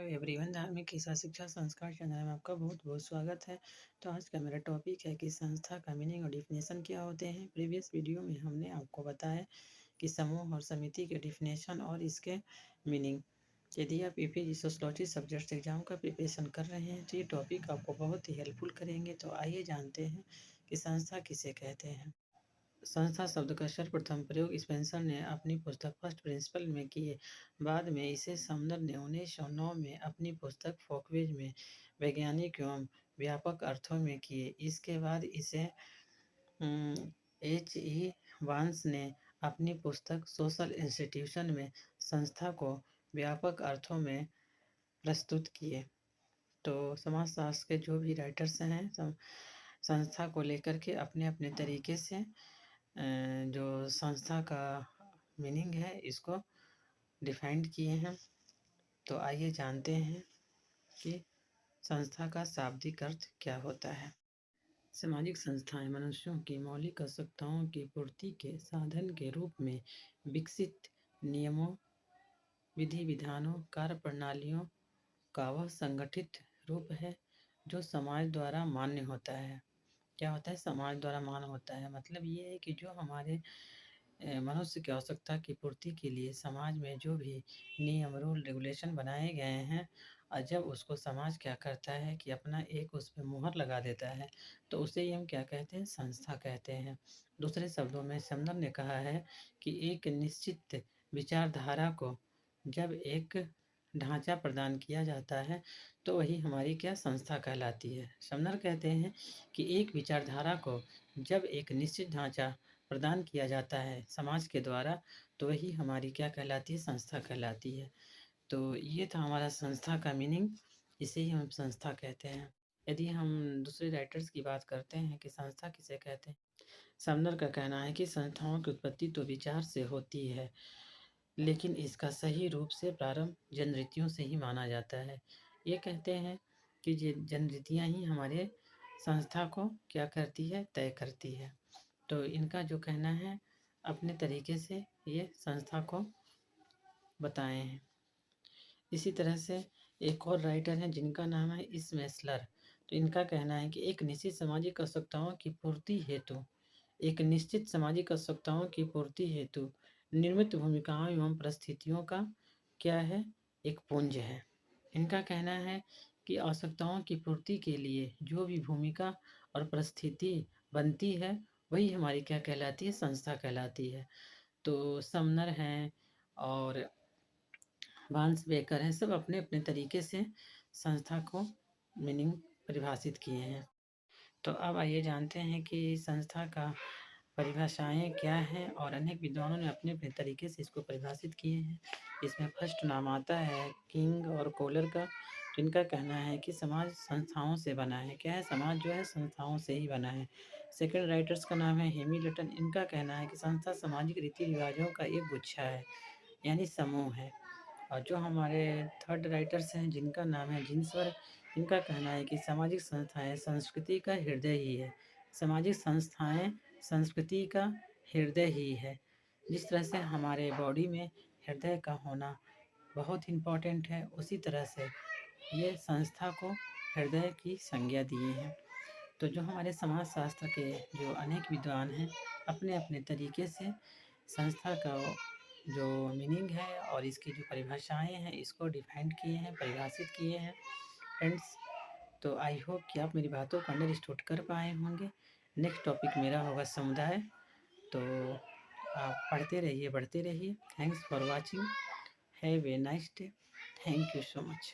Hello everyone, धार्मिक ईसा शिक्षा संस्कार चैनल में आपका बहुत बहुत स्वागत है। तो आज का मेरा टॉपिक है कि संस्था का मीनिंग और डिफिनेशन क्या होते हैं। प्रीवियस वीडियो में हमने आपको बताया कि समूह और समिति के डिफिनेशन और इसके मीनिंग। यदि आप यूपी सोशियोलॉजी सब्जेक्ट एग्जाम का प्रिपरेशन कर रहे हैं तो ये टॉपिक आपको बहुत ही हेल्पफुल करेंगे। तो आइए जानते हैं कि संस्था किसे कहते हैं। संस्था शब्द का सर्वप्रथम प्रयोग स्पेंसर ने अपनी पुस्तक फर्स्ट प्रिंसिपल में किए। बाद में इसे समनर ने 1909 में अपनी पुस्तक फोकवेज में वैज्ञानिक एवं व्यापक अर्थों में किए। इसके बाद इसे H.E. वांस ने अपनी पुस्तक सोशल इंस्टीट्यूशन में संस्था को व्यापक अर्थों में प्रस्तुत किए। तो समाजशास्त्र के जो भी राइटर्स हैं संस्था को लेकर के अपने अपने तरीके से जो संस्था का मीनिंग है इसको डिफाइंड किए हैं। तो आइए जानते हैं कि संस्था का शाब्दिक अर्थ क्या होता है। सामाजिक संस्थाएं मनुष्यों की मौलिक आवश्यकताओं की पूर्ति के साधन के रूप में विकसित नियमों, विधि विधानों, कार्य प्रणालियों का वह संगठित रूप है जो समाज द्वारा मान्य होता है। क्या होता है? समाज द्वारा मान्य होता है। मतलब ये है कि जो हमारे मनुष्य की आवश्यकता की पूर्ति के लिए समाज में जो भी नियम, रूल, रेगुलेशन बनाए गए हैं और जब उसको समाज क्या करता है कि अपना एक उस पर मुहर लगा देता है तो उसे ही हम क्या कहते हैं? संस्था कहते हैं। दूसरे शब्दों में समदर ने कहा है कि एक निश्चित विचारधारा को जब एक ढांचा प्रदान किया जाता है तो वही हमारी क्या संस्था कहलाती है। समदर कहते हैं कि एक विचारधारा को जब एक निश्चित ढांचा प्रदान किया जाता है समाज के द्वारा तो वही हमारी क्या कहलाती है? संस्था कहलाती है। तो ये था हमारा संस्था का मीनिंग, इसे ही हम संस्था कहते हैं। यदि हम दूसरे राइटर्स की बात करते हैं कि संस्था किसे कहते हैं, समदर का कहना है कि संस्थाओं की उत्पत्ति तो विचार से होती है लेकिन इसका सही रूप से प्रारंभ जनरीतियों से ही माना जाता है। ये कहते हैं कि जनरीतियाँ ही हमारे संस्था को क्या करती है? तय करती है। तो इनका जो कहना है अपने तरीके से ये संस्था को बताए हैं। इसी तरह से एक और राइटर हैं जिनका नाम है स्मेस्लर। तो इनका कहना है कि एक निश्चित सामाजिक आवश्यकताओं की पूर्ति हेतु निर्मित भूमिकाओं एवं परिस्थितियों का क्या है? एक पुंज है। इनका कहना है कि आवश्यकताओं की पूर्ति के लिए जो भी भूमिका और परिस्थिति बनती है वही हमारी क्या कहलाती है? संस्था कहलाती है। तो समनर हैं और वांस बेकर हैं, सब अपने अपने तरीके से संस्था को मीनिंग परिभाषित किए हैं। तो अब आइए जानते हैं कि संस्था का परिभाषाएं क्या हैं और अनेक विद्वानों ने अपने अपने तरीके से इसको परिभाषित किए हैं। इसमें फर्स्ट नाम आता है किंग और कोलर का। तो इनका कहना है कि समाज संस्थाओं से बना है। क्या है? समाज जो है संस्थाओं से ही बना है। सेकंड राइटर्स का नाम है हेमिल्टन। इनका कहना है कि संस्था सामाजिक रीति रिवाजों का एक गुच्छा है, यानी समूह है। और जो हमारे थर्ड राइटर्स हैं जिनका नाम है जिन्सवर, इनका कहना है कि सामाजिक संस्थाएं संस्कृति का हृदय ही है। सामाजिक संस्थाएं संस्कृति का हृदय ही है। जिस तरह से हमारे बॉडी में हृदय का होना बहुत इम्पॉर्टेंट है, उसी तरह से ये संस्था को हृदय की संज्ञा दिए हैं। तो जो हमारे समाज शास्त्र के जो अनेक विद्वान हैं अपने अपने तरीके से संस्था का जो मीनिंग है और इसकी जो परिभाषाएं हैं इसको डिफाइंड किए हैं, परिभाषित किए हैं फ्रेंड्स। तो आई होप कि आप मेरी बातों को अंडरस्टूड कर पाए होंगे। नेक्स्ट टॉपिक मेरा होगा समुदाय। तो आप पढ़ते रहिए, बढ़ते रहिए। Thanks for watching. Have a nice day. Thank you so much.